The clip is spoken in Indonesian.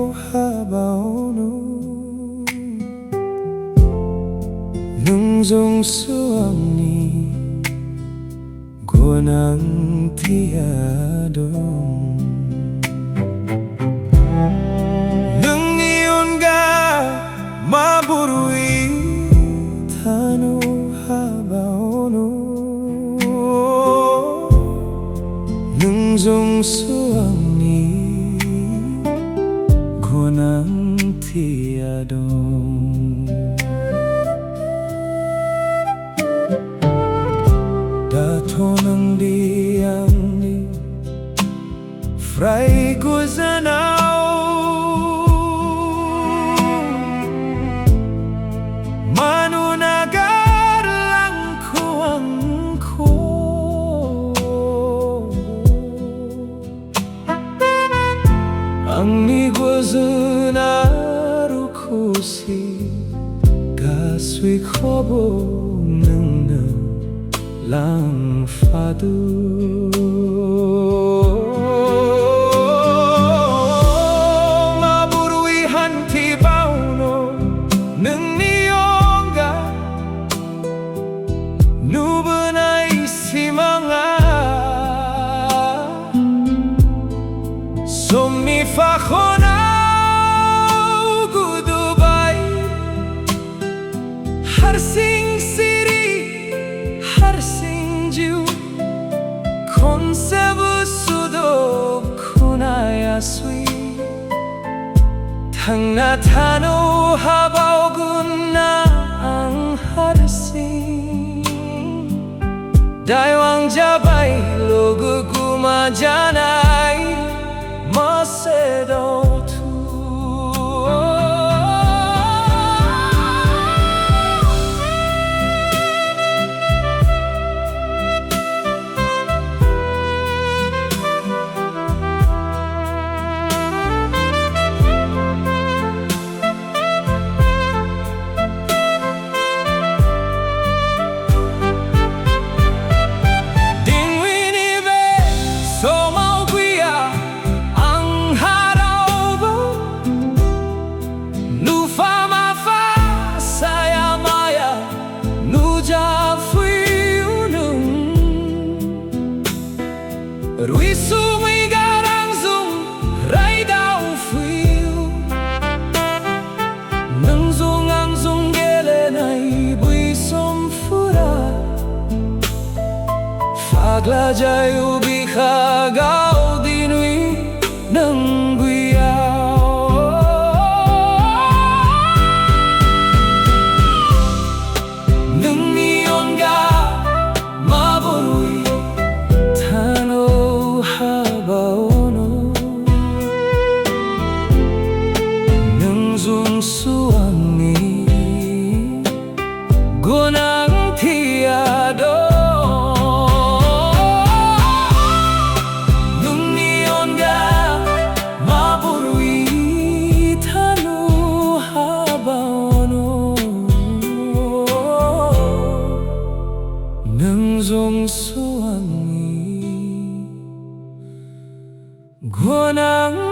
habaono nung suamni gonang tiadong nung iyon ga maburui tano habaono nung suamni gonang tiadong dato ng diam ni fray guzanaw manunagar lang kuangko ang ni guzanaru kusi gaswi kobo nang lang fadu maburui hanti bauno nung niyongga nubenay simanga sumifakona gudubay harsing Harsingju konsebu sudo kunayasui tangnatano habao guna ang harsing daywang jabay logo gumajanay masedo Rui sumui garang zung rai dao fuiu nang zung ang zung gele nai bui som fura fagla jayu bikha gao dinui nang guiao nang niyon ga maburui suami gunang tiado nung niyon ga maburui tanu habaono nung suami gunang